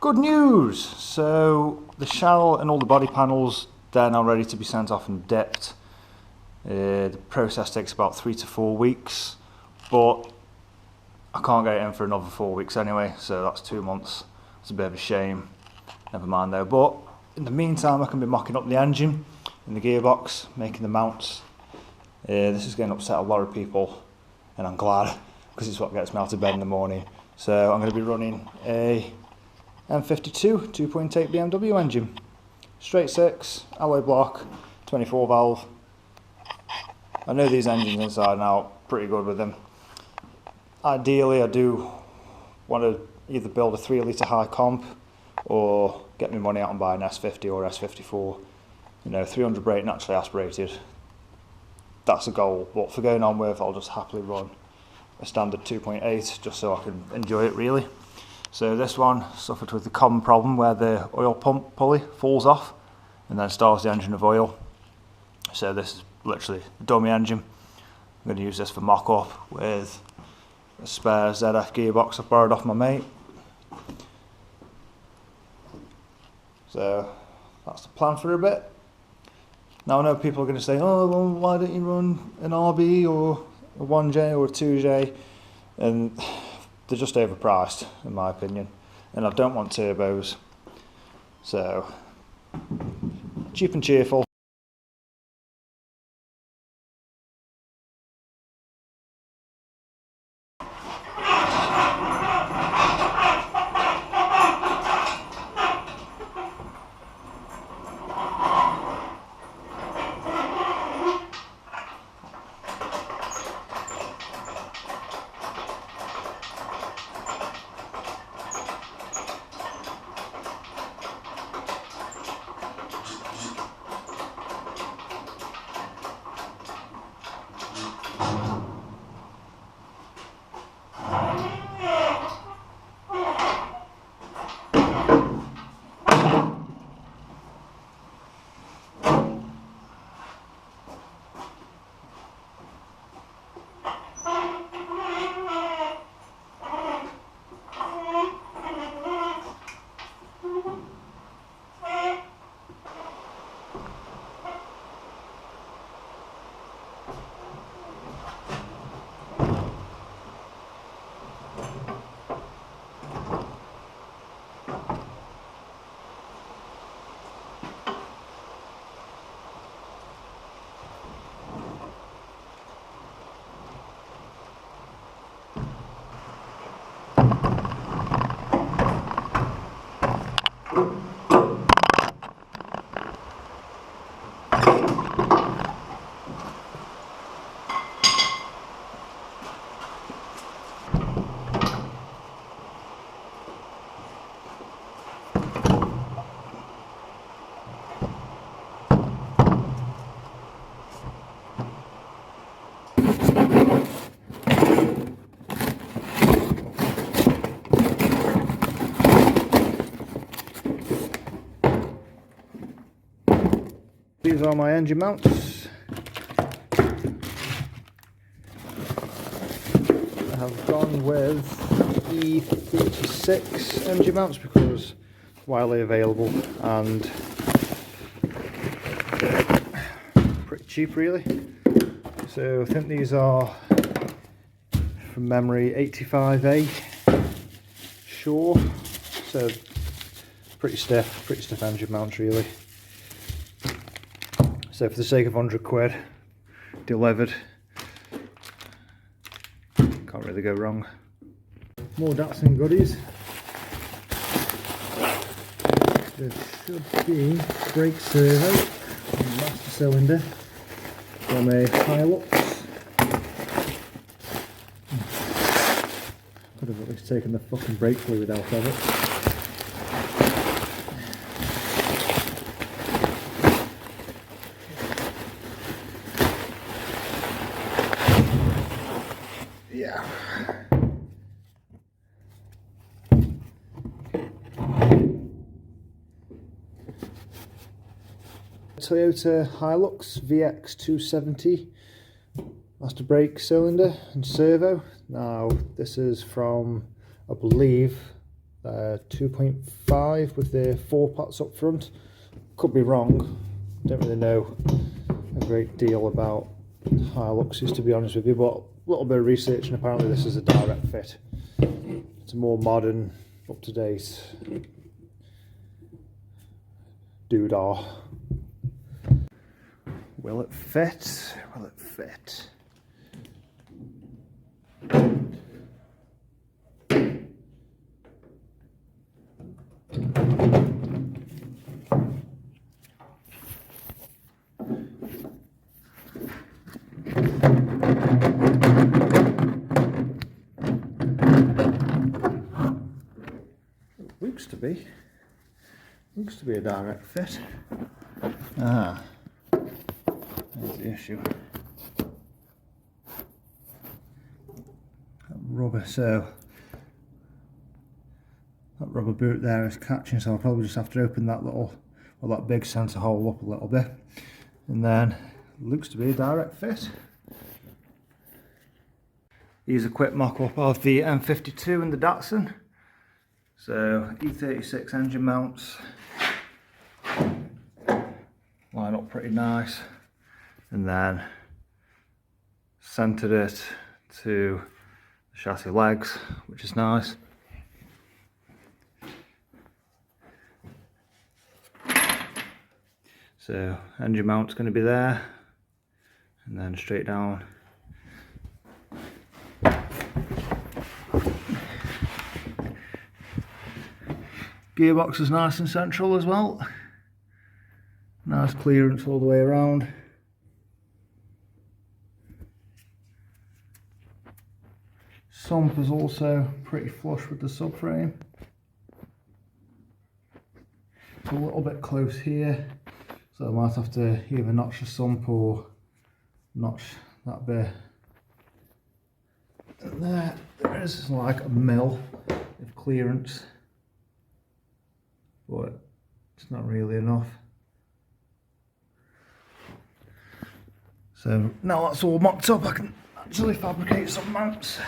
Good news! So the shell and all the body panels, they're now ready to be sent off and dipped. The process takes about 3 to 4 weeks, but I can't get it in for another 4 weeks anyway, so that's 2 months. It's a bit of a shame. Never mind though. But in the meantime, I can be mocking up the engine in the gearbox, making the mounts. This is going to upset a lot of people, and I'm glad, because it's what gets me out of bed in the morning. So I'm going to be running a M52 2.8 BMW engine. Straight 6, alloy block, 24 valve. I know these engines inside and out, pretty good with them. Ideally I do want to either build a 3 litre high comp or get my money out and buy an S50 or S54. You know, 300 brake naturally aspirated. That's a goal, but for going on with, I'll just happily run a standard 2.8 just so I can enjoy it really. So this one suffered with the common problem where the oil pump pulley falls off and then starves the engine of oil. So this is literally a dummy engine. I'm going to use this for mock-up with a spare ZF gearbox I borrowed off my mate. So that's the plan for a bit. Now I know people are going to say, oh well, why don't you run an RB or a 1J or a 2J, and they're just overpriced in my opinion, and I don't want turbos, so cheap and cheerful. These are my engine mounts. I have gone with E36 engine mounts because widely available and pretty cheap really. So I think these are, from memory, 85A Sure. So pretty stiff engine mounts really. So for the sake of 100 quid, delivered, can't really go wrong. More Datsun goodies. There should be brake servo and master cylinder from a Hilux. Could have at least taken the fucking brake fluid out of it. Yeah. Toyota Hilux VX 270 master brake cylinder and servo. Now this is from, I believe, 2.5 with the 4 pots up front. Could be wrong, don't really know a great deal about Hiluxes, to be honest with you, but a little bit of research and apparently this is a direct fit. It's a more modern, up-to-date doodah. Will it fit? Will it fit? Looks to be a direct fit. Ah, there's the issue. That rubber, so that rubber boot there is catching, so I'll probably just have to open that little, well, that big centre hole up a little bit, and then looks to be a direct fit. Here's a quick mock-up of the M52 and the Datsun. So E36 engine mounts line up pretty nice, and then centered it to the chassis legs, which is nice. So engine mount's going to be there, and then straight down. Gearbox is nice and central as well. Nice clearance all the way around. Sump is also pretty flush with the subframe. It's a little bit close here, so I might have to either notch the sump or notch that bit. And there is like a mil of clearance, but it's not really enough. So now that's all mocked up, I can actually fabricate some mounts.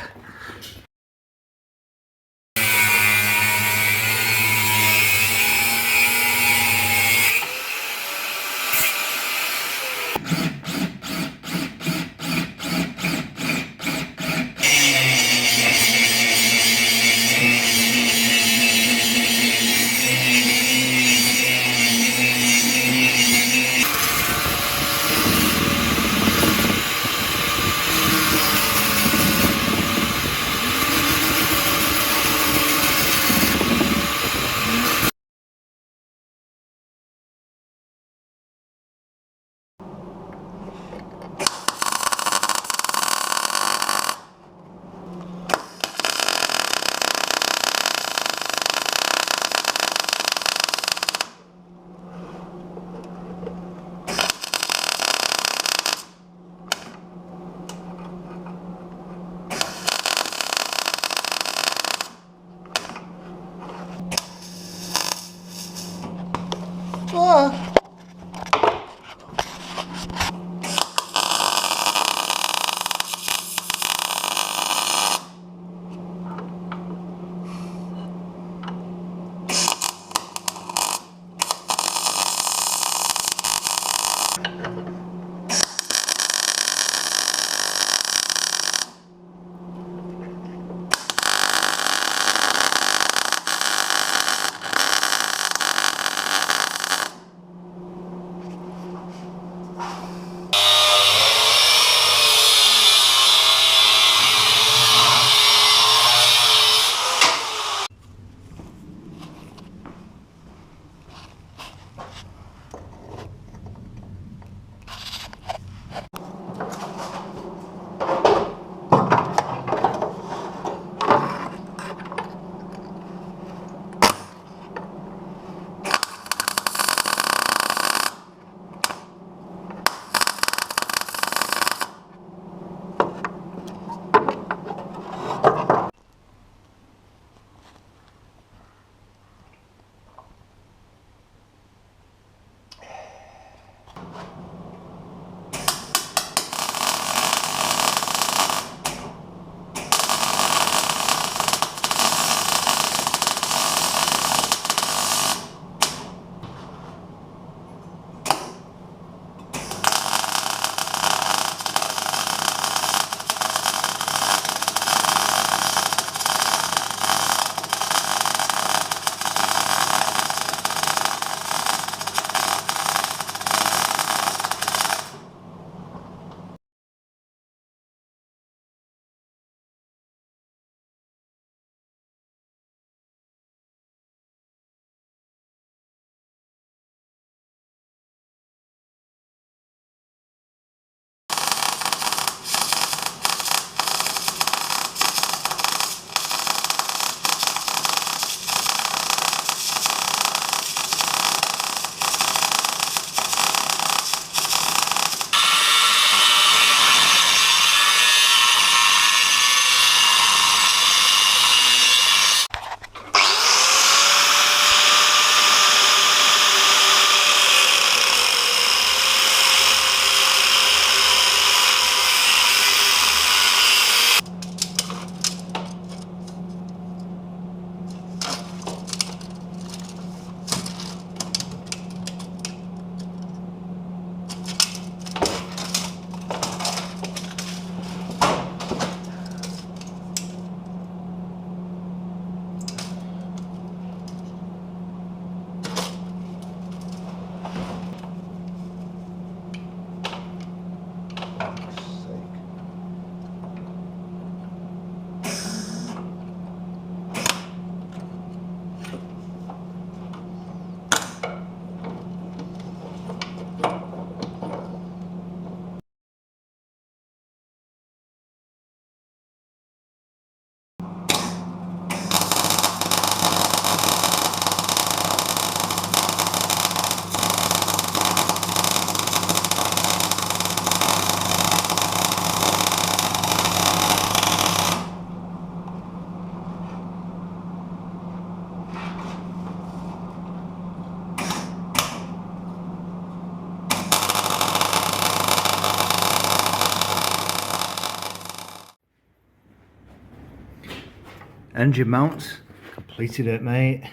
Engine mount, completed it, mate.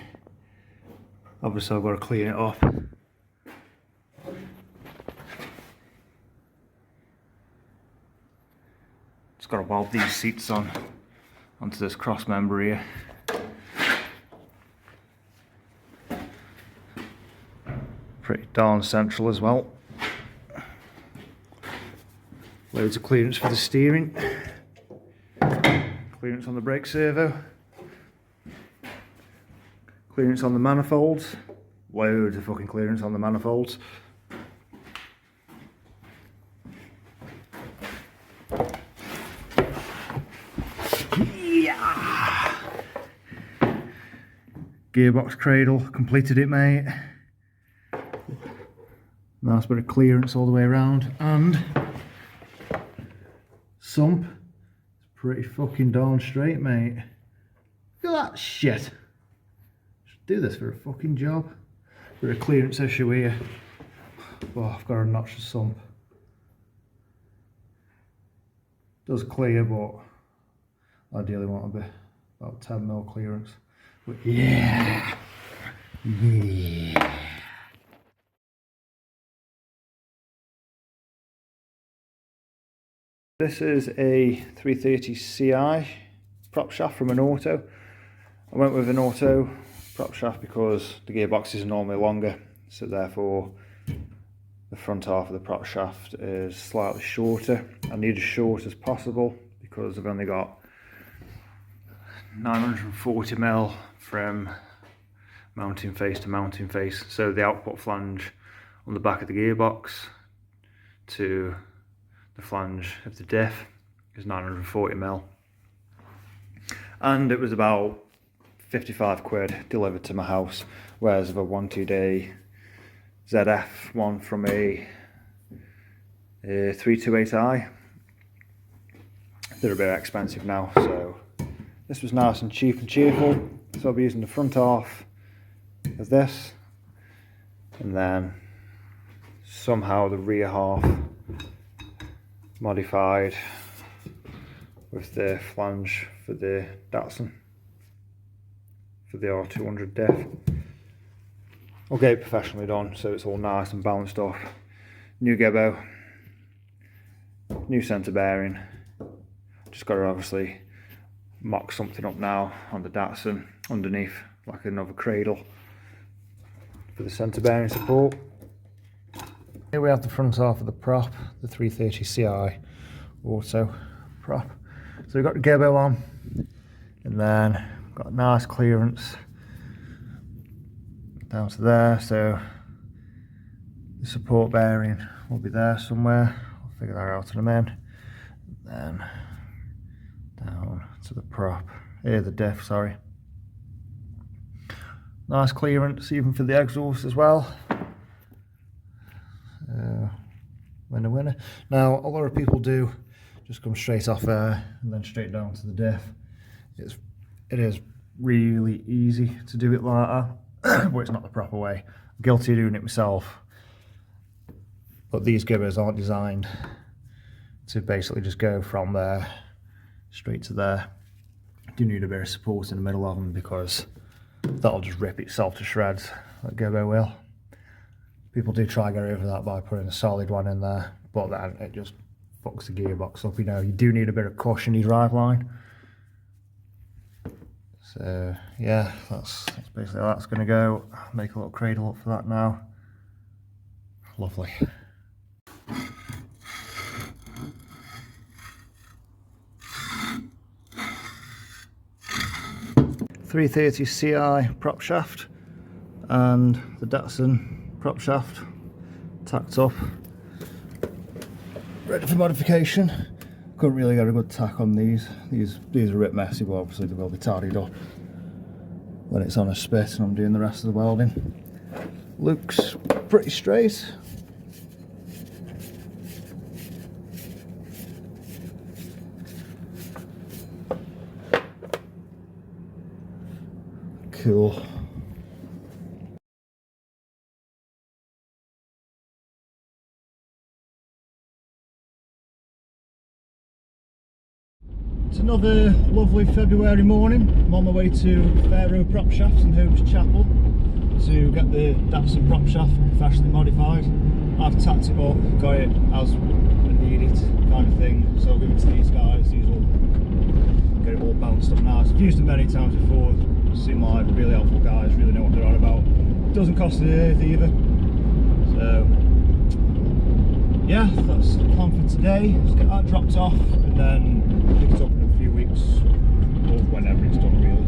Obviously I've got to clean it up. Just got to weld these seats onto this cross member here. Pretty darn central as well. Loads of clearance for the steering. Clearance on the brake servo. Clearance on the manifolds. Loads of fucking clearance on the manifolds. Yeah. Gearbox cradle, completed it, mate. Nice bit of clearance all the way around, and sump. It's pretty fucking darn straight, mate. Look at that shit. Should do this for a fucking job. Bit of clearance issue here. Oh, I've got to notch the sump. Does clear, but ideally want a bit about 10mm clearance. But yeah. Yeah. This is a 330 Ci prop shaft from an auto. I went with an auto prop shaft because the gearbox is normally longer, so therefore the front half of the prop shaft is slightly shorter. I need as short as possible because I've only got 940mm from mounting face to mounting face, so the output flange on the back of the gearbox to the flange of the diff is 940mm, and it was about 55 quid delivered to my house, whereas if I wanted a ZF one from a 328i, they're a bit expensive now, so this was nice and cheap and cheerful. So I'll be using the front half as this, and then somehow the rear half modified with the flange for the Datsun for the R200 diff. I'll get it professionally done so it's all nice and balanced off. New gebo, new centre bearing. Just got to obviously mock something up now on the Datsun underneath, like another cradle for the centre bearing support. Here we have the front half of the prop, the 330 Ci auto prop. So we've got the gebo on, and then got nice clearance down to there, so the support bearing will be there somewhere. I'll figure that out in a minute. Then down to the prop, the diff, sorry. Nice clearance even for the exhaust as well. Winner winner. Now a lot of people do just come straight off there and then straight down to the diff. It is really easy to do it like that, but it's not the proper way. I'm guilty of doing it myself, but these gibers aren't designed to basically just go from there straight to there. You do need a bit of support in the middle of them because that'll just rip itself to shreds, that gibber will. People do try to get over that by putting a solid one in there, but then it just fucks the gearbox up. You know, you do need a bit of cushiony driveline. So yeah, that's basically how that's going to go. Make a little cradle up for that now. Lovely. .330 Ci prop shaft and the Datsun prop shaft tacked up, ready for modification. Couldn't really get a good tack on these. These are a bit messy, but obviously they will be tidied up when it's on a spit and I'm doing the rest of the welding. Looks pretty straight. Cool. It's another lovely February morning. I'm on my way to Faro Prop Shafts in Holmes Chapel to get the Datsun prop shaft professionally modified. I've tacked it up, got it as I need it kind of thing, so I'll give it to these guys. These will get it all bounced up nice. I've used them many times before, seem like really helpful guys, really know what they're on about. Doesn't cost an earth either. So yeah, that's the plan for today. Just get that dropped off and then pick it up in a few weeks or whenever it's done really.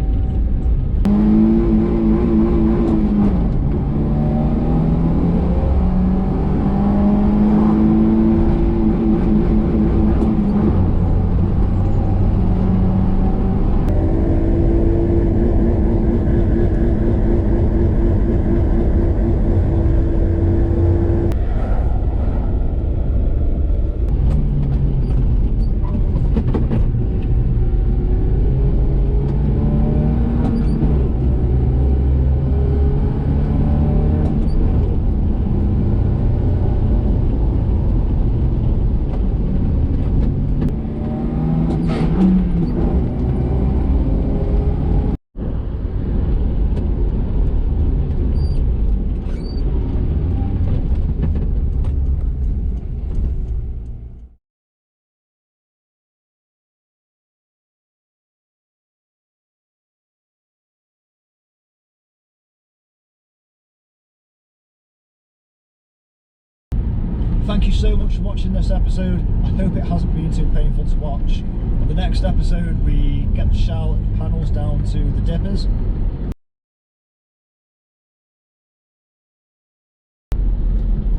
Thank you so much for watching this episode. I hope it hasn't been too painful to watch. In the next episode we get the shell and panels down to the dippers.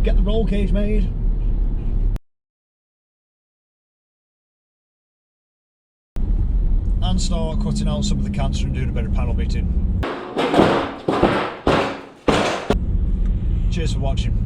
Get the roll cage made. And start cutting out some of the cancer and doing a bit of panel beating. Cheers for watching.